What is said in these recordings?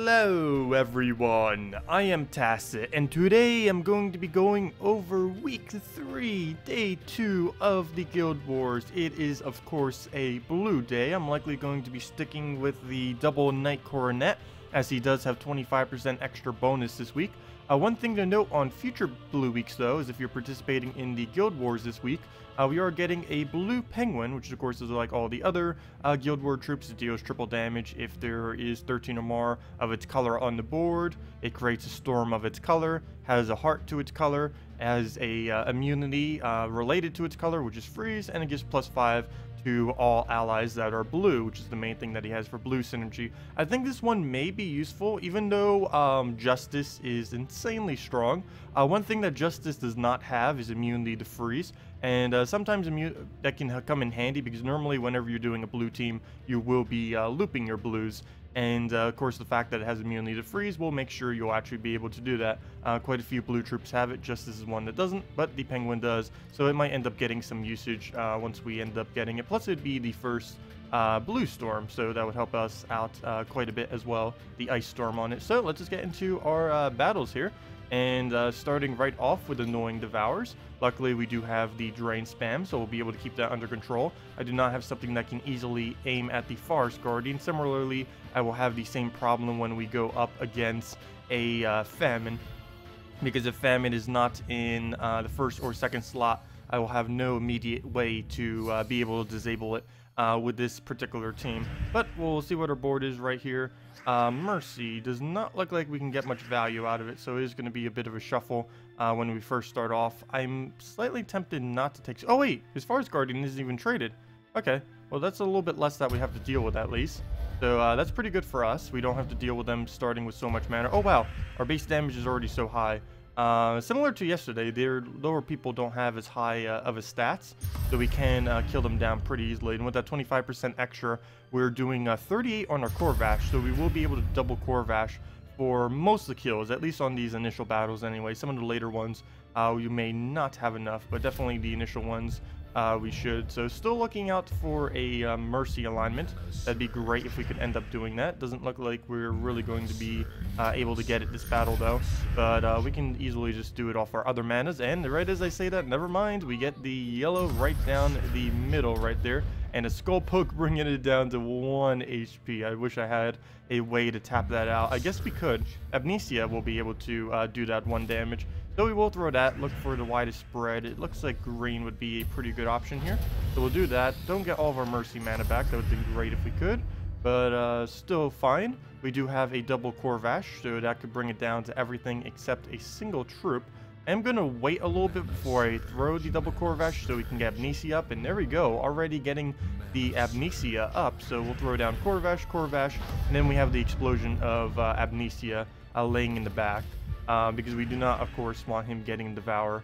Hello everyone, I am Tacet, and today I'm going to be going over week 3, day 2 of the Guild Wars. It is of course a blue day. I'm likely going to be sticking with the double knight coronet, as he does have 25% extra bonus this week. One thing to note on future blue weeks though is if you're participating in the Guild Wars this week, we are getting a blue penguin, which of course is like all the other Guild War troops. It deals triple damage if there is 13 or more of its color on the board. It creates a storm of its color, has a heart to its color, has a immunity related to its color, which is freeze, and it gives +5 to all allies that are blue, which is the main thing that he has for blue synergy. I think this one may be useful, even though Justice is insanely strong. One thing that Justice does not have is immunity to freeze, and sometimes that can come in handy because normally whenever you're doing a blue team, you will be looping your blues. And of course, the fact that it has immunity to freeze will make sure you'll actually be able to do that. Quite a few blue troops have it. Justice is one that doesn't, but the penguin does. So it might end up getting some usage once we end up getting it. Plus, it'd be the first blue storm, so that would help us out quite a bit as well. The ice storm on it. So let's just get into our battles here. And starting right off with Annoying Devours. Luckily, we do have the Drain Spam, so we'll be able to keep that under control. I do not have something that can easily aim at the Forest Guardian. Similarly, I will have the same problem when we go up against a Famine. Because if Famine is not in the first or second slot, I will have no immediate way to be able to disable it with this particular team. But we'll see what our board is right here. Mercy does not look like we can get much value out of it, so it is going to be a bit of a shuffle when we first start off. I'm slightly tempted not to take... Oh wait, his Forest Guardian isn't even traded. Okay, well that's a little bit less that we have to deal with at least. So that's pretty good for us. We don't have to deal with them starting with so much mana. Oh wow, our base damage is already so high. Similar to yesterday, their lower people don't have as high of a stats, so we can kill them down pretty easily. And with that 25% extra, we're doing 38 on our Corvash, so we will be able to double Corvash for most of the kills, at least on these initial battles anyway. Some of the later ones, you may not have enough, but definitely the initial ones, we should. So still looking out for a Mercy alignment. That'd be great if we could end up doing that. Doesn't look like we're really going to be able to get it this battle though, but we can easily just do it off our other manas. And right as I say that, never mind, we get the yellow right down the middle right there, and a Skull Poke bringing it down to 1 HP. I wish I had a way to tap that out. I guess we could. Amnesia will be able to do that 1 damage. So we will throw that, look for the widest spread. It looks like green would be a pretty good option here. So we'll do that. Don't get all of our Mercy mana back. That would be great if we could. But still fine. We do have a double Corvash, so that could bring it down to everything except a single troop. I'm going to wait a little bit before I throw the double Corvash so we can get Amnesia up. And there we go, already getting the Amnesia up. So we'll throw down Corvash, and then we have the explosion of Amnesia laying in the back. Because we do not, of course, want him getting Devour.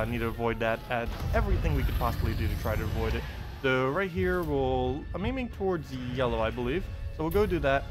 Need to avoid that at everything we could possibly do to try to avoid it. So right here, I'm aiming towards yellow, I believe. So we'll go do that.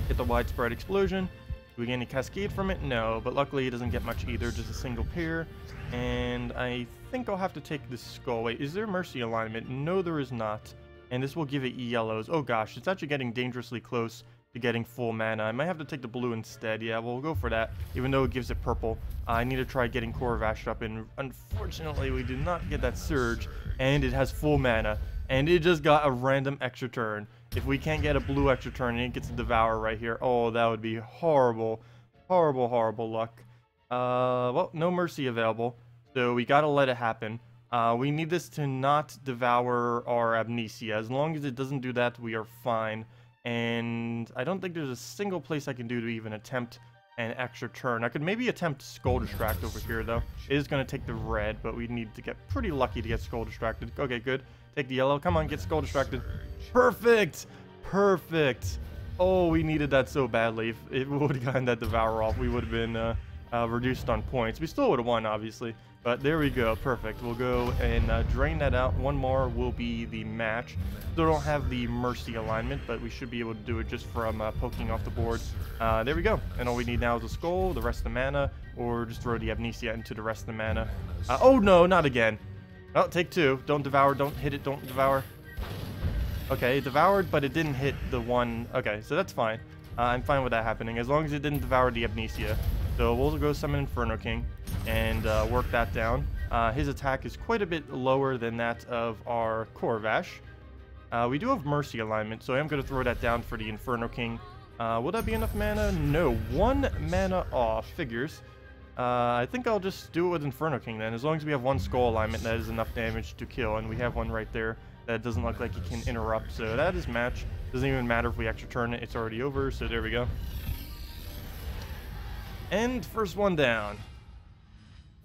Get the widespread explosion. Do we get any cascade from it? No, but luckily it doesn't get much either, just a single pair. And I think I'll have to take this skull. Wait, is there Mercy alignment? No, there is not. And this will give it yellows. Oh gosh, it's actually getting dangerously close to getting full mana. I might have to take the blue instead. Yeah, we'll go for that, even though it gives it purple. I need to try getting Corvash up, and unfortunately we did not get that surge, and it has full mana, and it just got a random extra turn. If we can't get a blue extra turn and it gets a Devour right here, oh, that would be horrible. Horrible luck. Well, no Mercy available, so we gotta let it happen. We need this to not devour our Amnesia. As long as it doesn't do that, we are fine. And I don't think there's a single place I can do to even attempt an extra turn. I could maybe attempt Skull Distract over here, though. It is going to take the red, but we need to get pretty lucky to get Skull Distracted. Okay, good. Take the yellow. Come on, get Skull Distracted. Perfect! Perfect! Oh, we needed that so badly. If it would have gotten that Devour off, we would have been reduced on points. We still would have won, obviously. But there we go. Perfect. We'll go and drain that out. One more will be the match. Still don't have the Mercy alignment, but we should be able to do it just from poking off the board. There we go. And all we need now is a skull, the rest of the mana, or just throw the Amnesia into the rest of the mana. Oh no, not again. Oh, take 2. Don't devour. Don't hit it. Don't devour. Okay, it devoured, but it didn't hit the one. Okay, so that's fine. I'm fine with that happening, as long as it didn't devour the Amnesia. So we'll go summon Inferno King and work that down. His attack is quite a bit lower than that of our Corvash. We do have Mercy alignment, so I am going to throw that down for the Inferno King. Will that be enough mana? No, 1 mana off. Figures. I think I'll just do it with Inferno King then. As long as we have 1 skull alignment, that is enough damage to kill, and we have one right there that doesn't look like it can interrupt. So that is match. Doesn't even matter if we extra turn it, it's already over, so there we go. And first one down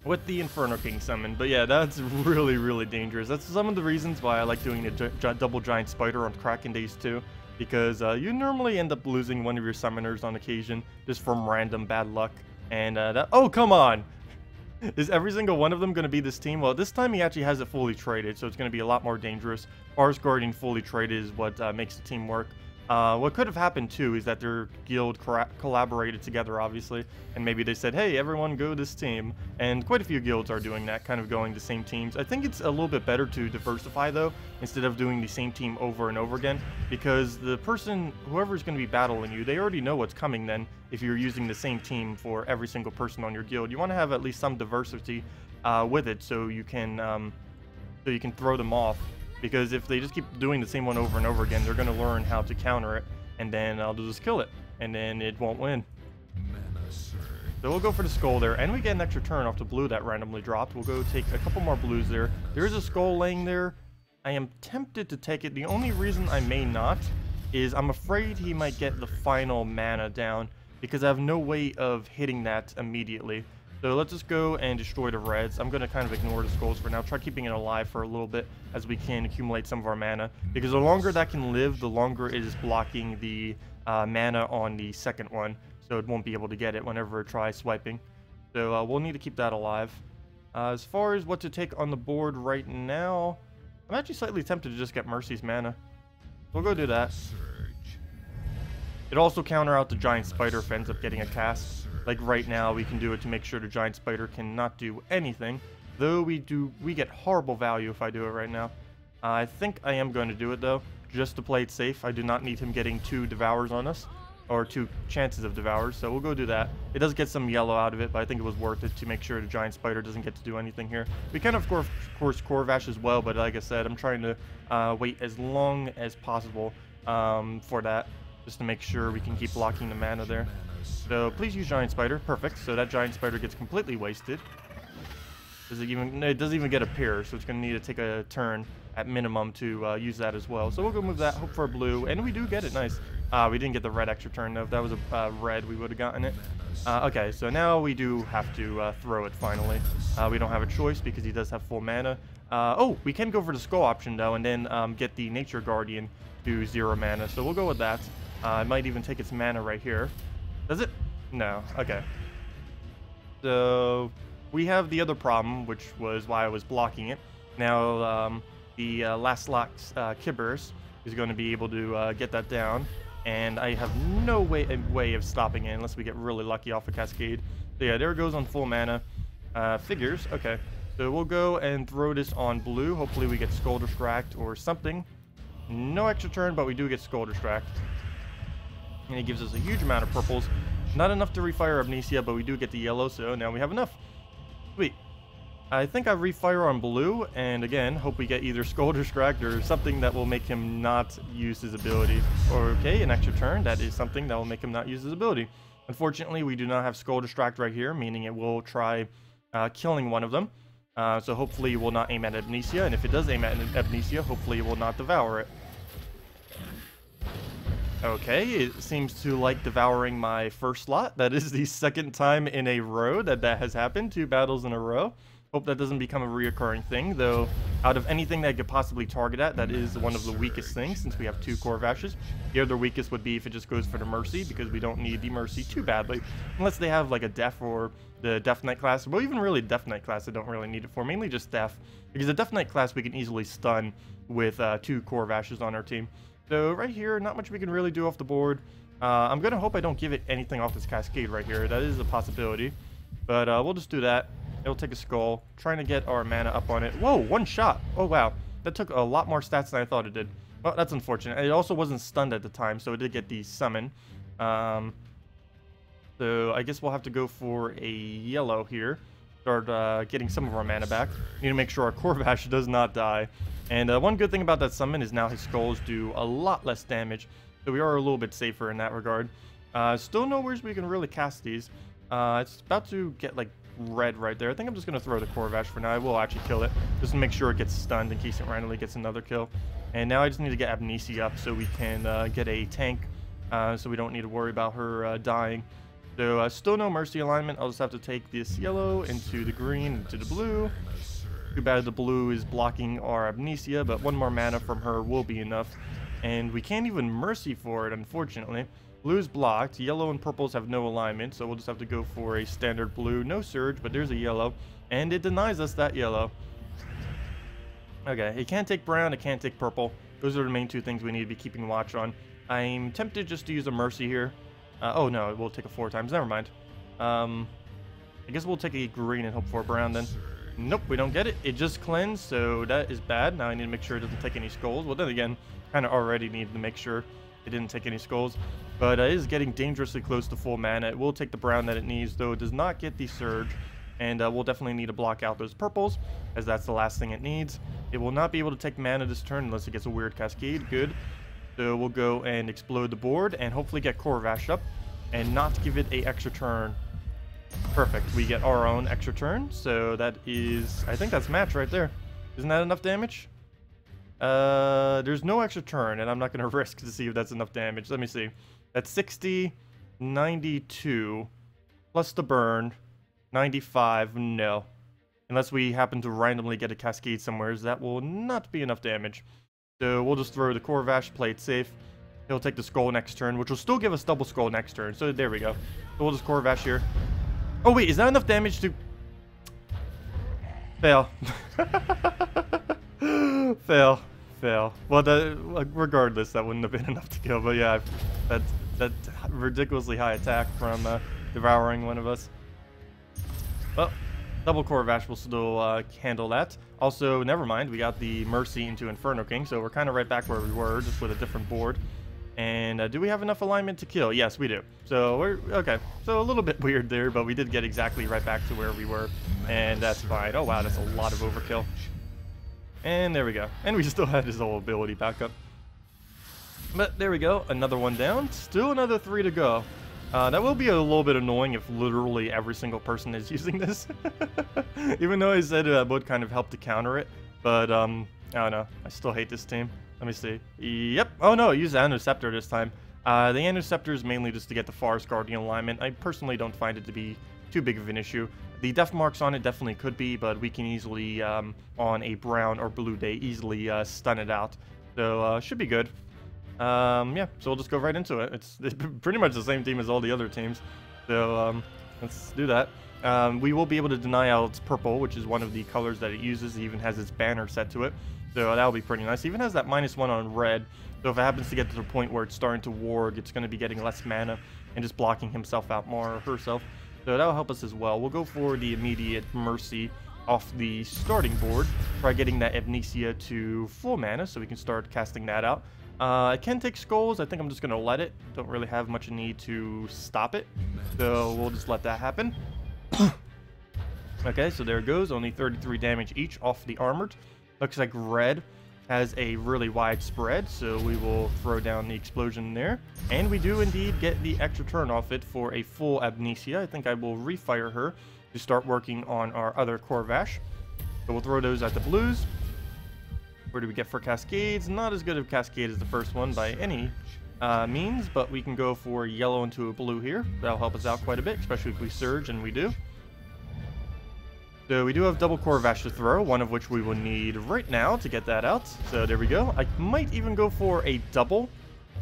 with the Inferno King summon. But yeah, that's really, really dangerous. That's some of the reasons why I like doing the double giant spider on Kraken days too, because you normally end up losing one of your summoners on occasion just from random bad luck. And oh, come on! Is every single one of them going to be this team? Well, this time he actually has it fully traded, so it's going to be a lot more dangerous. Forest Guardian fully traded is what makes the team work. What could have happened too is that their guild collaborated together, obviously, and maybe they said, hey, everyone go this team, and quite a few guilds are doing that, kind of going the same teams. I think it's a little bit better to diversify though, instead of doing the same team over and over again, because the person, whoever's going to be battling you, they already know what's coming then. If you're using the same team for every single person on your guild, you want to have at least some diversity with it, so you can throw them off. Because if they just keep doing the same one over and over again, they're going to learn how to counter it, and then I'll just kill it, and then it won't win. So we'll go for the skull there, and we get an extra turn off the blue that randomly dropped. We'll go take a couple more blues there. There is a skull laying there. I am tempted to take it. The only reason I may not is I'm afraid he might get the final mana down, because I have no way of hitting that immediately. So let's just go and destroy the reds. I'm going to kind of ignore the skulls for now. Try keeping it alive for a little bit as we can accumulate some of our mana. Because the longer that can live, the longer it is blocking the mana on the second one. So it won't be able to get it whenever it tries swiping. So we'll need to keep that alive. As far as what to take on the board right now, I'm actually slightly tempted to just get Mercy's mana. We'll go do that. It also counter out the giant spider if it ends up getting a cast. Like right now, we can do it to make sure the giant spider cannot do anything. Though we get horrible value if I do it right now. I think I am going to do it though, just to play it safe. I do not need him getting 2 devours on us, or 2 chances of devours. So we'll go do that. It does get some yellow out of it, but I think it was worth it to make sure the giant spider doesn't get to do anything here. We can of course Corvash as well, but like I said, I'm trying to wait as long as possible for that, just to make sure we can keep blocking the mana there. So please use Giant Spider. Perfect. So that Giant Spider gets completely wasted. It doesn't even get a pair, so it's going to need to take a turn at minimum to use that as well. So we'll go move that, hope for a blue, and we do get it. Nice. We didn't get the red extra turn though. If that was a red, we would have gotten it. Okay, so now we do have to throw it finally. We don't have a choice because he does have full mana. Oh, we can go for the skull option though, and then get the Nature Guardian to 0 mana. So we'll go with that. I might even take its mana right here. Does it? No. Okay. So we have the other problem, which was why I was blocking it. Now the Last Lock's Kibbers is going to be able to get that down, and I have no way of stopping it unless we get really lucky off a Cascade. So yeah, there it goes on full mana. Figures. Okay. So we'll go and throw this on blue. Hopefully we get Skull Distract or something. No extra turn, but we do get Skull Distract. And it gives us a huge amount of purples. Not enough to refire Amnesia, but we do get the yellow, so now we have enough. Sweet. I think I refire on blue, and again, hope we get either Skull Distract or something that will make him not use his ability. Okay, an extra turn. That is something that will make him not use his ability. Unfortunately, we do not have Skull Distract right here, meaning it will try killing one of them. So hopefully it will not aim at Amnesia, and if it does aim at Amnesia, hopefully it will not devour it. Okay, it seems to like devouring my first slot. That is the second time in a row that has happened. 2 battles in a row. Hope that doesn't become a reoccurring thing, though out of anything that I could possibly target at, that is one of the weakest things, since we have 2 Corvashes. The other weakest would be if it just goes for the Mercy, because we don't need the Mercy too badly. Unless they have like a Death or the Death Knight class. Well, even really Death Knight class I don't really need it for. Mainly just Death. Because the Death Knight class we can easily stun with 2 Corvashes on our team. So right here, not much we can really do off the board. I'm going to hope I don't give it anything off this Cascade right here. That is a possibility. But we'll just do that. It'll take a skull. Trying to get our mana up on it. Whoa, 1 shot. Oh, wow. That took a lot more stats than I thought it did. Well, that's unfortunate. It also wasn't stunned at the time, so it did get the summon. So I guess we'll have to go for a yellow here. Start getting some of our mana back. Need to make sure our Corvash does not die. And one good thing about that summon is now his skulls do a lot less damage. So we are a little bit safer in that regard. Still nowhere we can really cast these. It's about to get like red right there. I think I'm just going to throw the Corvash for now. I will actually kill it just to make sure it gets stunned in case it randomly gets another kill. And now I just need to get Amnesia up so we can get a tank. So we don't need to worry about her dying. So still no Mercy alignment. I'll just have to take this yellow into the green, into the blue. Too bad the blue is blocking our Amnesia, but one more mana from her will be enough. And we can't even Mercy for it, unfortunately. Blue's blocked. Yellow and purples have no alignment, so we'll just have to go for a standard blue. No surge, but there's a yellow. And it denies us that yellow. Okay, it can't take brown, it can't take purple. Those are the main two things we need to be keeping watch on. I'm tempted just to use a Mercy here. Oh no, it will take a 4 times. Never mind. I guess we'll take a green and hope for a brown then. Nope, we don't get it. It just cleansed, so that is bad. Now I need to make sure it doesn't take any skulls. Well, then again, kind of already needed to make sure it didn't take any skulls. But it is getting dangerously close to full mana. It will take the brown that it needs, though it does not get the surge. And we'll definitely need to block out those purples, as that's the last thing it needs. It will not be able to take mana this turn unless it gets a weird cascade. Good. So we'll go and explode the board and hopefully get Corvash up and not give it a extra turn. Perfect. We get our own extra turn. So that is, I think that's match right there. Isn't that enough damage? There's no extra turn, and I'm not going to risk to see if that's enough damage. Let me see. That's 60, 92, plus the burn, 95. No. Unless we happen to randomly get a cascade somewhere, that will not be enough damage. So we'll just throw the Corvash, play it safe. He'll take the skull next turn, which will still give us double skull next turn. So there we go. So we'll just Corvash here. Oh wait, is that enough damage to... Fail. Fail. Fail. Well, regardless, that wouldn't have been enough to kill. But yeah, that ridiculously high attack from devouring one of us. Well, double Corvash will still handle that. Also, never mind, we got the Mercy into Inferno King, so we're kind of right back where we were, just with a different board. And do we have enough alignment to kill? Yes, we do. So we're okay. So a little bit weird there, but we did get exactly right back to where we were, and that's fine. Oh wow, that's a lot of overkill. And there we go. And we still had his whole ability back up. But there we go. Another one down. Still another 3 to go. That will be a little bit annoying if literally every single person is using this. Even though I said it would kind of help to counter it. But, I don't know. I still hate this team. Let me see. Yep. Oh, no. I used the Interceptor this time. The Interceptor is mainly just to get the Forest Guardian alignment. I personally don't find it to be too big of an issue. The death marks on it definitely could be, but we can easily, on a brown or blue day, easily stun it out. So, should be good. Yeah, so we'll just go right into it. It's pretty much the same team as all the other teams. So, let's do that. We will be able to deny out its purple, which is one of the colors that it uses. It even has its banner set to it. So that'll be pretty nice. It even has that -1 on red. So if it happens to get to the point where it's starting to warg, it's going to be getting less mana and just blocking himself out more, or herself. So that'll help us as well. We'll go for the immediate Mercy off the starting board. Try getting that Amnesia to full mana so we can start casting that out. I can take skulls. I think I'm just going to let it. Don't really have much need to stop it. So we'll just let that happen. Okay, so there it goes. Only 33 damage each off the armored. Looks like red has a really wide spread, so we will throw down the explosion there. And we do indeed get the extra turn off it for a full Amnesia. I think I will refire her to start working on our other Corvash. So we'll throw those at the blues. Where do we get for Cascades? Not as good of Cascade as the first one by any means, but we can go for yellow into a blue here. That'll help us out quite a bit, especially if we surge, and we do. So we do have double Corvash to throw, one of which we will need right now to get that out. So there we go. I might even go for a double.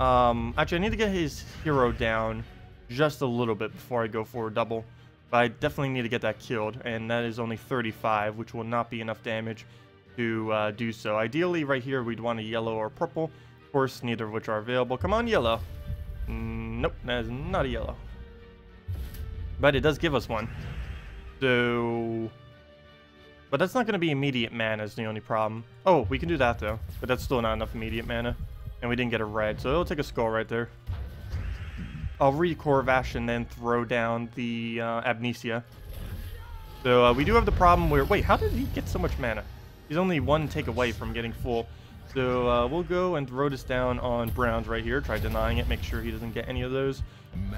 Actually, I need to get his hero down just a little bit before I go for a double. But I definitely need to get that killed, and that is only 35, which will not be enough damage to do so. Ideally, right here, we'd want a yellow or purple. Of course, neither of which are available. Come on, yellow. Nope, that is not a yellow. But it does give us one. So... But that's not going to be immediate mana is the only problem. Oh, we can do that, though. But that's still not enough immediate mana. And we didn't get a red, so it'll take a skull right there. I'll re-Corvash and then throw down the Amnesia. So we do have the problem where... Wait, how did he get so much mana? He's only one take away from getting full. So we'll go and throw this down on Browns right here. Try denying it, make sure he doesn't get any of those.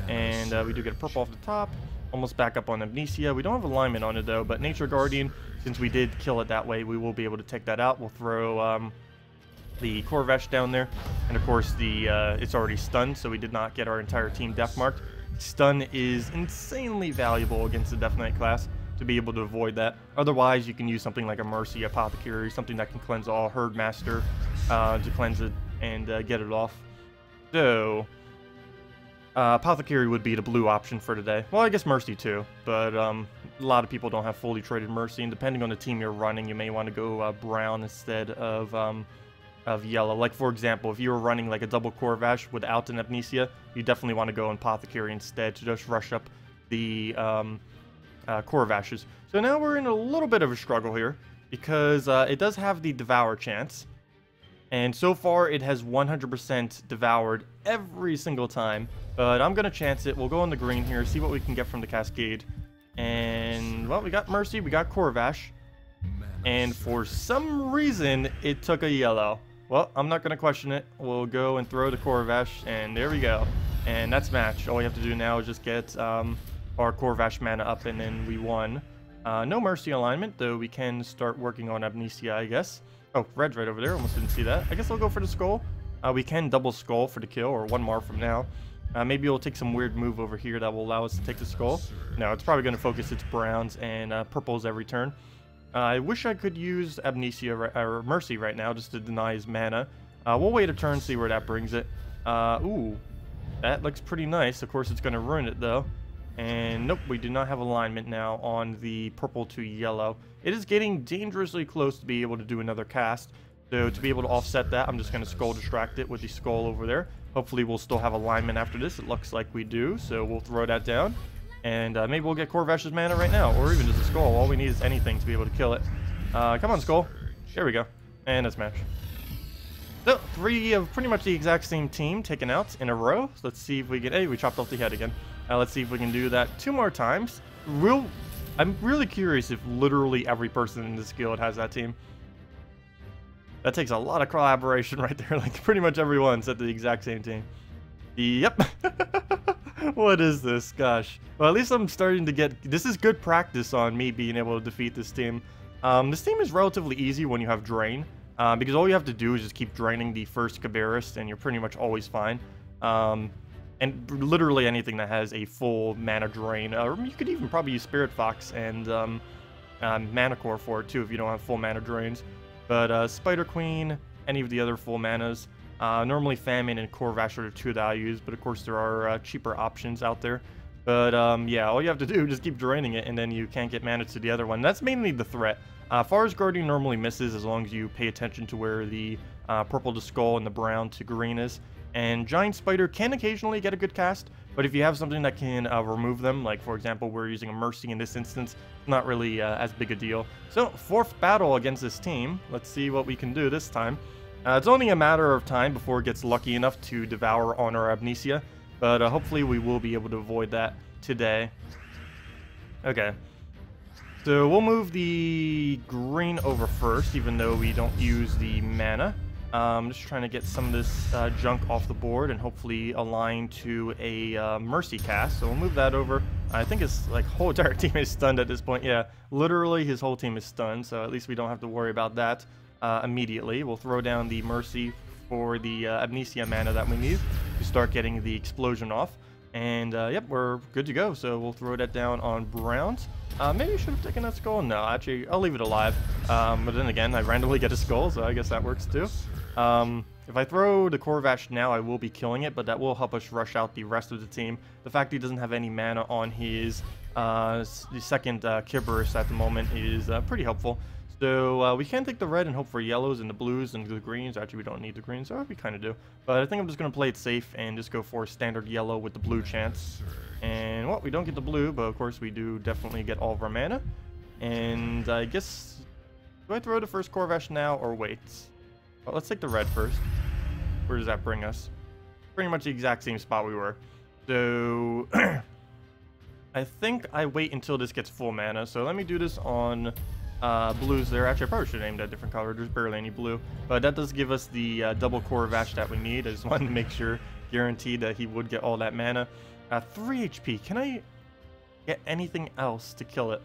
And we do get a purple off the top. Almost back up on Amnesia. We don't have alignment on it though, but Nature Guardian, since we did kill it that way, we will be able to take that out. We'll throw the Corvash down there. And of course, it's already stunned, so we did not get our entire team death marked. Stun is insanely valuable against the Death Knight class to be able to avoid that. Otherwise, you can use something like a Mercy, Apothecary, something that can cleanse all Herdmaster to cleanse it and get it off. So, Apothecary would be the blue option for today. Well, I guess Mercy too, but a lot of people don't have fully traded Mercy, and depending on the team you're running, you may want to go brown instead of yellow. Like, for example, if you were running like a double Corvash without an Amnesia, you definitely want to go Apothecary instead to just rush up the Corvashes. So now we're in a little bit of a struggle here because it does have the Devour chance, and so far it has 100% devoured every single time, but I'm gonna chance it. We'll go on the green here, see what we can get from the Cascade. And well, we got Mercy, we got Corvash, and for some reason it took a yellow. Well, I'm not gonna question it. We'll go and throw the Corvash, and there we go, and that's match. All we have to do now is just get our Corvash mana up, and then we won. No Mercy alignment, though we can start working on Amnesia, I guess. Oh, red's right over there. Almost didn't see that. I guess I'll go for the Skull. We can double Skull for the kill, or one more from now. Maybe we'll take some weird move over here that will allow us to take the Skull. No, it's probably going to focus its browns and purples every turn. I wish I could use Amnesia or Mercy right now just to deny his mana. We'll wait a turn, see where that brings it. Ooh, that looks pretty nice. Of course, it's going to ruin it, though. And nope, we do not have alignment now on the purple to yellow. It is getting dangerously close to be able to do another cast. So to be able to offset that, I'm just going to Skull Distract it with the Skull over there. Hopefully we'll still have alignment after this. It looks like we do, so we'll throw that down. And maybe we'll get Corvash's mana right now, or even just a Skull. All we need is anything to be able to kill it. Come on, Skull. There we go. And that's match. So, 3 of pretty much the exact same team taken out in a row. So let's see if we can... Hey, we chopped off the head again. Let's see if we can do that 2 more times. I'm really curious if literally every person in this guild has that team. That takes a lot of collaboration right there. Like, pretty much everyone set the exact same team. Yep. What is this? Gosh. Well, at least I'm starting to get... This is good practice on me being able to defeat this team. This team is relatively easy when you have Drain. Because all you have to do is just keep draining the first Cabarrus, and you're pretty much always fine. And literally anything that has a full mana drain, or you could even probably use Spirit Fox and Mana Core for it too if you don't have full mana drains. But Spider Queen, any of the other full manas, normally Famine and Corvash are the 2 that I use, but of course there are cheaper options out there. But yeah, all you have to do is just keep draining it, and then you can't get mana to the other one. That's mainly the threat. Forest Guardian normally misses as long as you pay attention to where the purple to skull and the brown to green is. And Giant Spider can occasionally get a good cast, but if you have something that can remove them, like for example we're using a Mercy in this instance, not really as big a deal. So 4th battle against this team. Let's see what we can do this time. It's only a matter of time before it gets lucky enough to devour on our Amnesia, but hopefully we will be able to avoid that today. Okay. So we'll move the green over first, even though we don't use the mana. I'm just trying to get some of this junk off the board and hopefully align to a Mercy cast. So we'll move that over. I think his whole entire team is stunned at this point. Yeah, literally his whole team is stunned, so at least we don't have to worry about that immediately. We'll throw down the Mercy for the Amnesia mana that we need to start getting the explosion off. And yep, we're good to go. So we'll throw that down on Browns. Maybe I should have taken that Skull. No, actually, I'll leave it alive. But then again, I randomly get a Skull, so I guess that works too. If I throw the Corvash now, I will be killing it, but that will help us rush out the rest of the team. The fact he doesn't have any mana on his the second Cabarrus at the moment is pretty helpful. So we can take the red and hope for yellows and the blues and the greens. Actually, we don't need the greens, so we kind of do. But I think I'm just going to play it safe and just go for standard yellow with the blue chance. And, well, we don't get the blue, but of course we do definitely get all of our mana. And I guess, do I throw the first Corvash now or wait? Well, let's take the red first. Where does that bring us? Pretty much the exact same spot we were. So I think I wait until this gets full mana. So let me do this on blues there. Actually, I probably should have named that different color. There's barely any blue. But that does give us the double Corvash that we need. I just wanted to make sure, guaranteed that he would get all that mana. 3 HP. Can I get anything else to kill it?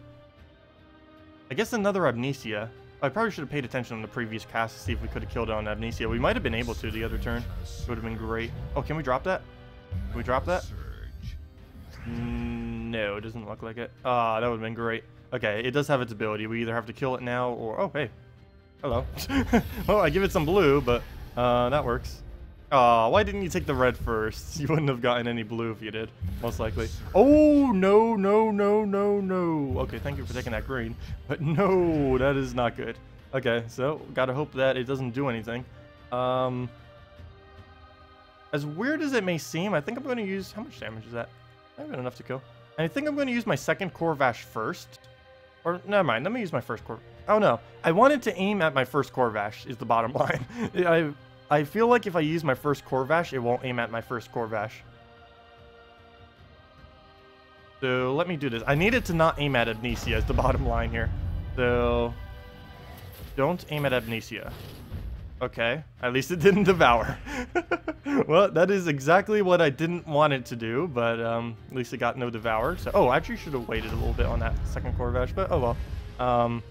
I guess another Amnesia. I probably should have paid attention on the previous cast to see if we could have killed it on Amnesia. We might have been able to the other turn. It would have been great. Oh, can we drop that? Can we drop that? No, it doesn't look like it. Ah, that would have been great. Okay, it does have its ability. We either have to kill it now or... Oh, hey. Hello. Well, I give it some blue, but that works. Aw, why didn't you take the red first? You wouldn't have gotten any blue if you did, most likely. Oh, no, no, no, no, no. Okay, thank you for taking that green. But no, that is not good. Okay, so gotta hope that it doesn't do anything. As weird as it may seem, I think I'm going to use... How much damage is that? I haven't enough to kill. I think I'm going to use my second Corvash first. Or, never mind, let me use my first Corvash. Oh, no. I wanted to aim at my first Corvash, is the bottom line. I feel like if I use my first Corvash, it won't aim at my first Corvash. So let me do this. I needed to not aim at Amnesia is the bottom line here. So don't aim at Amnesia. Okay, at least it didn't devour. Well, that is exactly what I didn't want it to do, but at least it got no devour. So, oh, I actually should have waited a little bit on that second Corvash, but oh well.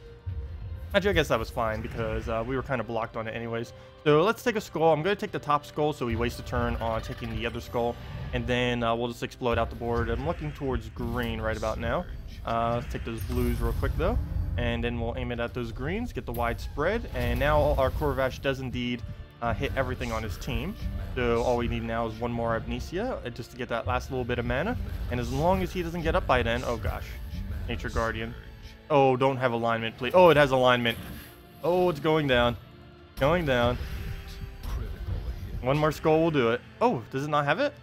Actually, I guess that was fine because we were kind of blocked on it anyways. So let's take a skull. I'm going to take the top skull so we waste a turn on taking the other skull. And then we'll just explode out the board. I'm looking towards green right about now. Let's take those blues real quick though. And then we'll aim it at those greens, get the wide spread. And now our Corvash does indeed hit everything on his team. So all we need now is one more Amnesia just to get that last little bit of mana. And as long as he doesn't get up by then, oh gosh, Nature Guardian. Oh, don't have alignment, please. Oh, it has alignment. Oh, it's going down. Going down. One more skull will do it. Oh, does it not have it?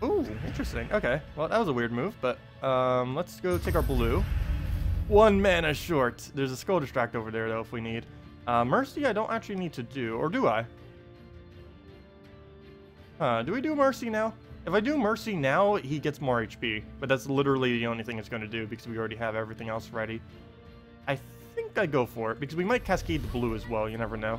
Ooh, interesting. Okay, well, that was a weird move, but let's go take our blue. 1 mana short. There's a skull distract over there, though, if we need. Mercy, I don't actually need to do, or do I? Do we do Mercy now? If I do Mercy now, he gets more HP, but that's literally the only thing it's going to do because we already have everything else ready. I think I go for it because we might cascade the blue as well. You never know.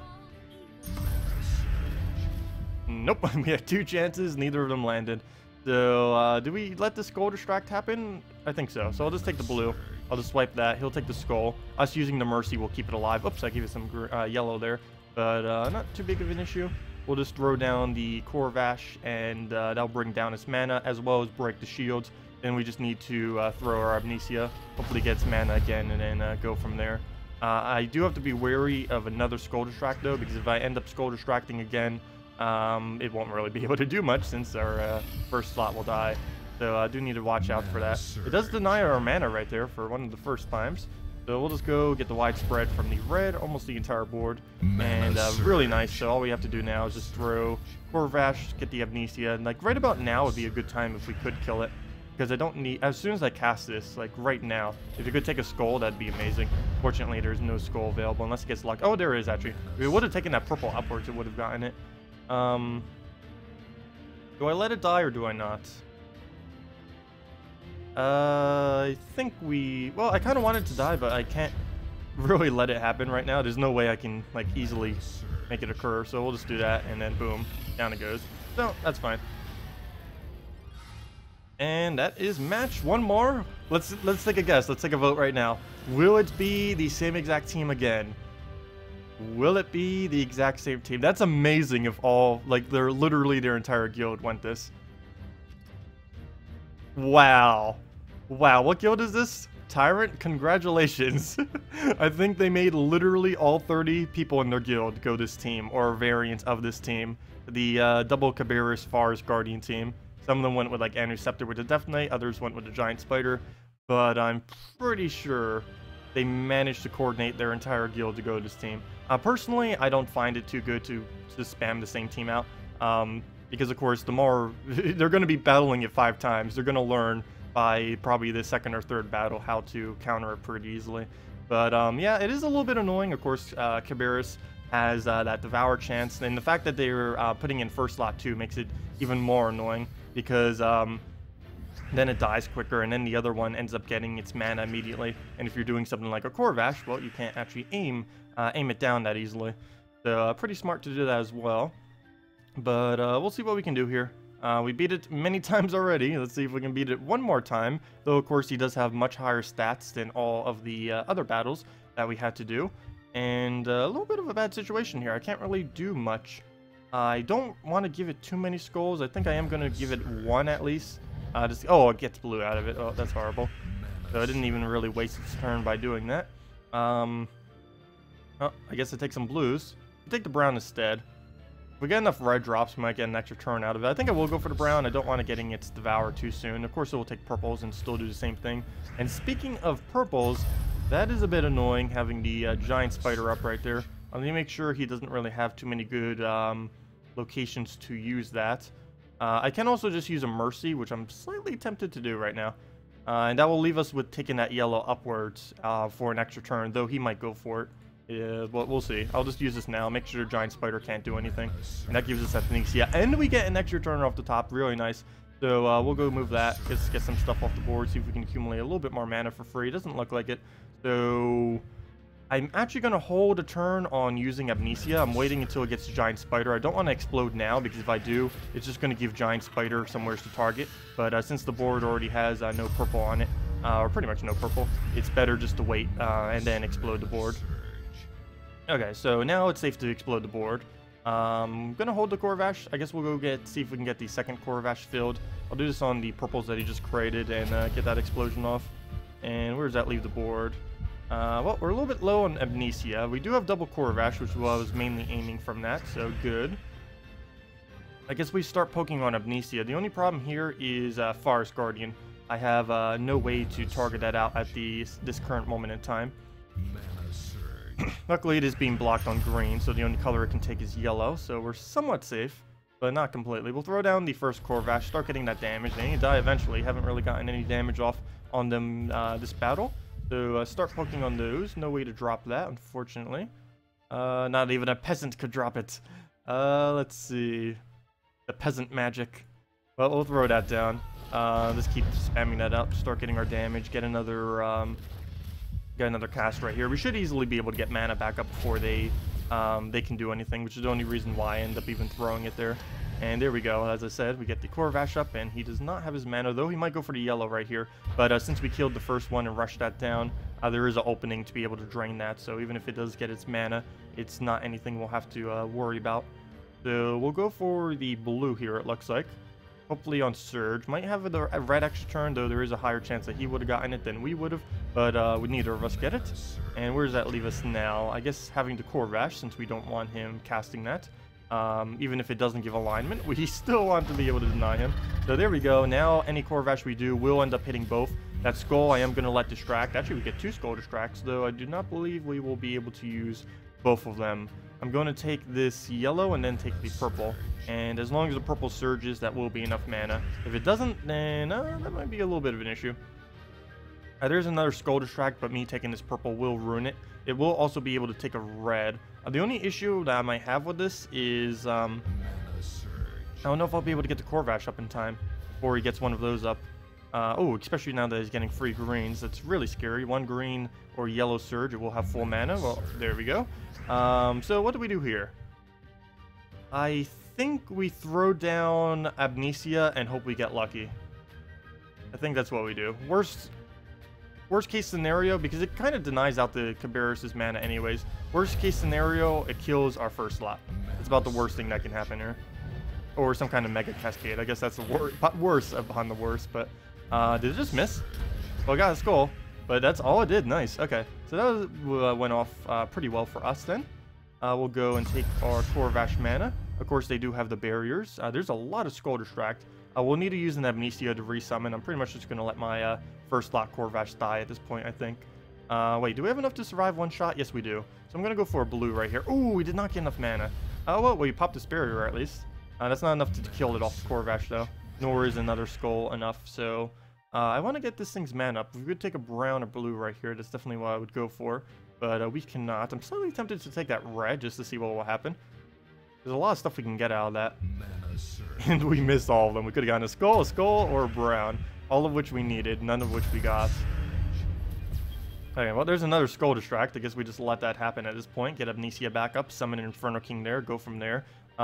Nope, we had 2 chances. Neither of them landed. So, do we let the skull distract happen? I think so. So I'll just take the blue. I'll just swipe that. He'll take the skull. Us using the Mercy will keep it alive. Oops, I gave it some yellow there, but not too big of an issue. We'll just throw down the Corvash, and that'll bring down his mana, as well as break the shields. Then we just need to throw our Amnesia. Hopefully gets mana again, and then go from there. I do have to be wary of another Skull Distract, though, because if I end up Skull Distracting again, it won't really be able to do much, since our first slot will die. So I do need to watch out for that. It does deny our mana right there for one of the first times. So we'll just go get the wide spread from the red, almost the entire board, and really nice. So all we have to do now is just throw Corvash, get the Amnesia, and like right about now would be a good time if we could kill it, because I don't need, as soon as I cast this, like right now, if you could take a skull, that'd be amazing. Fortunately, there's no skull available unless it gets locked. Oh, there is actually. If we would have taken that purple upwards, it would have gotten it. Do I let it die or do I not? I think well, I kind of want it to die, but I can't really let it happen right now. There's no way I can, like, easily make it occur, so we'll just do that, and then boom, down it goes. So, that's fine. And that is match. One more. Let's take a guess. Let's take a vote right now. Will it be the same exact team again? Will it be the exact same team? That's amazing if all, like, they're literally their entire guild went this. Wow. Wow, what guild is this? Tyrant? Congratulations. I think they made literally all 30 people in their guild go this team, or variants of this team. The double Caberis Fars Guardian team. Some of them went with like Anuceptor with the Death Knight, others went with the Giant Spider. But I'm pretty sure they managed to coordinate their entire guild to go to this team. Personally, I don't find it too good to spam the same team out. Because, of course, the more they're going to be battling it 5 times, they're going to learn by probably the 2nd or 3rd battle how to counter it pretty easily. But, yeah, it is a little bit annoying. Of course, Caberis has that Devour chance. And the fact that they're putting in first slot too makes it even more annoying, because then it dies quicker, and then the other one ends up getting its mana immediately. And if you're doing something like a Corvash, well, you can't actually aim it down that easily. So pretty smart to do that as well. But we'll see what we can do here. We beat it many times already. Let's see if we can beat it one more time. Though, of course, he does have much higher stats than all of the other battles that we had to do. And a little bit of a bad situation here. I can't really do much. I don't want to give it too many skulls. I think I am going to give it one at least. Oh, it gets blue out of it. Oh, that's horrible. So I didn't even really waste its turn by doing that. Oh, I guess I take some blues. I'll take the brown instead. If we get enough red drops, we might get an extra turn out of it. I think I will go for the brown. I don't want to getting its Devour too soon. Of course, it will take purples and still do the same thing. And speaking of purples, that is a bit annoying, having the giant spider up right there. Let me make sure he doesn't really have too many good locations to use that. I can also just use a Mercy, which I'm slightly tempted to do right now. And that will leave us with taking that yellow upwards for an extra turn, though he might go for it. Yeah, well, we'll see. I'll just use this now, make sure the giant spider can't do anything. And that gives us that Phoenixia. And we get an extra turn off the top, really nice. So we'll go move that, just get some stuff off the board, see if we can accumulate a little bit more mana for free. It doesn't look like it. So I'm actually going to hold a turn on using Amnesia. I'm waiting until it gets to Giant Spider. I don't want to explode now, because if I do, it's just going to give Giant Spider somewhere to target. But since the board already has no purple on it, or pretty much no purple, it's better just to wait and then explode the board. Okay, so now it's safe to explode the board. I'm going to hold the Corvash. I guess we'll go see if we can get the second Corvash filled. I'll do this on the purples that he just created and get that explosion off. And where does that leave the board? Well, we're a little bit low on Amnesia. We do have double Corvash, which I was mainly aiming from that, so good. I guess we start poking on Amnesia. The only problem here is Forest Guardian. I have no way to target that out at this current moment in time. Luckily, it is being blocked on green, so the only color it can take is yellow, so we're somewhat safe, but not completely. We'll throw down the first Corvash, start getting that damage. They die eventually. Haven't really gotten any damage off on them this battle. So start poking on those. No way to drop that, unfortunately. Not even a peasant could drop it. Let's see. The peasant magic. Well, we'll throw that down. Just keep spamming that up. Start getting our damage. Get another cast right here. We should easily be able to get mana back up before they can do anything, which is the only reason why I end up even throwing it there. And there we go. As I said, we get the Corvash up, and he does not have his mana, though he might go for the yellow right here. But since we killed the first one and rushed that down, there is an opening to be able to drain that. So even if it does get its mana, it's not anything we'll have to worry about. So we'll go for the blue here, it looks like. Hopefully on Surge. Might have a red extra turn, though there is a higher chance that he would have gotten it than we would have. But would neither of us get it. And where does that leave us now? I guess having the Corvash, since we don't want him casting that. Even if it doesn't give alignment, we still want to be able to deny him. So there we go. Now any Corvash we do will end up hitting both. That Skull I am going to let distract. Actually, we get 2 Skull distracts, though I do not believe we will be able to use both of them. I'm going to take this yellow and then take the purple. And as long as the purple surges, that will be enough mana. If it doesn't, then that might be a little bit of an issue. There's another Skull distract, but me taking this purple will ruin it. It will also be able to take a red. The only issue that I might have with this is I don't know if I'll be able to get the Corvash up in time before he gets one of those up. Oh, especially now that he's getting free greens. That's really scary. 1 green or yellow surge, it will have full mana. Well, there we go. So what do we do here? I think we throw down Amnesia and hope we get lucky. I think that's what we do. Worst case scenario, because it kind of denies out the Cabarrus' mana anyways. Worst case scenario, it kills our first slot. It's about the worst thing that can happen here. Or some kind of Mega Cascade. I guess that's the worst upon the worst, but did it just miss? Well, I got a Skull, but that's all it did. Nice. Okay, so that went off pretty well for us then. We'll go and take our Corvash mana. Of course, they do have the barriers. There's a lot of Skull Distract. We'll need to use an Amnesia to resummon. I'm pretty much just going to let my first slot Corvash die at this point, I think. Wait, do we have enough to survive one shot? Yes, we do. So I'm going to go for a blue right here. Ooh, we did not get enough mana. Well, we popped this barrier at least. That's not enough to kill it off the Corvash, though. Nor is another Skull enough, so I want to get this thing's mana up. If we could take a brown or blue right here, that's definitely what I would go for. but we cannot. I'm slightly tempted to take that red just to see what will happen. There's a lot of stuff we can get out of that. And we missed all of them. We could have gotten a skull, or a brown. All of which we needed, none of which we got. Okay, well, there's another skull distract. I guess we just let that happen at this point. Get Amnesia back up, summon an Inferno King there, go from there.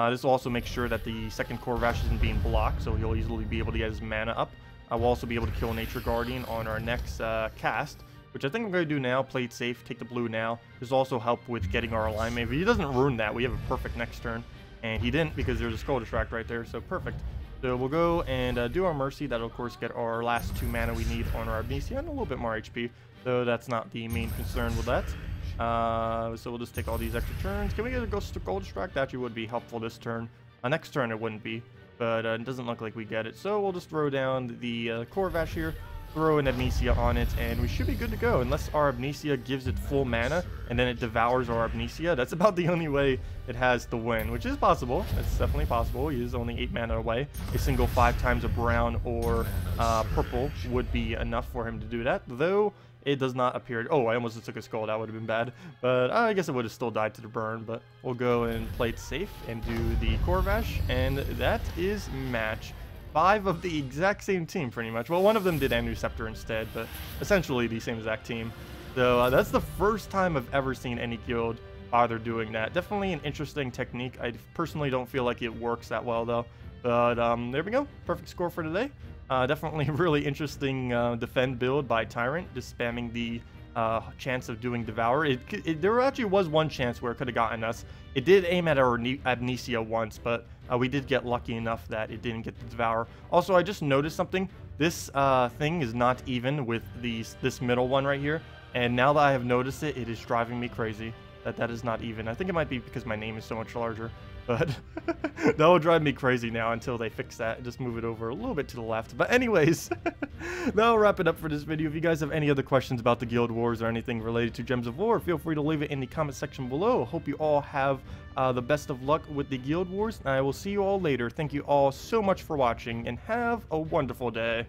This will also make sure that the second Corvash isn't being blocked, so he'll easily be able to get his mana up. We'll also be able to kill Nature Guardian on our next cast, which I think I'm going to do now. Play it safe, take the blue now. This will also help with getting our alignment. If he doesn't ruin that, we have a perfect next turn. And he didn't because there's a skull distract right there, so perfect. So we'll go and do our Mercy. That'll, of course, get our last 2 mana we need on our Amnesia and a little bit more HP, though that's not the main concern with that. So we'll just take all these extra turns. Can we get a skull distract? That actually would be helpful this turn. Next turn it wouldn't be, but it doesn't look like we get it. So we'll just throw down the Corvash here, throw an Amnesia on it, and we should be good to go. Unless our Amnesia gives it full mana, and then it devours our Amnesia. That's about the only way it has to win, which is possible. It's definitely possible. He is only 8 mana away. A single 5 times a brown or purple would be enough for him to do that, though it does not appear. Oh, I almost just took a skull. That would have been bad, but I guess it would have still died to the burn. But we'll go and play it safe and do the Corvash, and that is match 5 of the exact same team, pretty much. Well, one of them did Anu Scepter instead, but essentially the same exact team. So that's the first time I've ever seen any guild bother doing that. Definitely an interesting technique. I personally don't feel like it works that well, though. But there we go. Perfect score for today. Definitely really interesting defend build by Tyrant, just spamming the chance of doing Devour. There actually was one chance where it could have gotten us. It did aim at our Amnesia once, but we did get lucky enough that it didn't get the Devour. Also, I just noticed something. This thing is not even with this middle one right here. And now that I have noticed it, it is driving me crazy that is not even. I think it might be because my name is so much larger. But that will drive me crazy now until they fix that and just move it over a little bit to the left. But anyways, that'll wrap it up for this video. If you guys have any other questions about the Guild Wars or anything related to Gems of War, feel free to leave it in the comment section below. Hope you all have the best of luck with the Guild Wars. I will see you all later. Thank you all so much for watching, and have a wonderful day.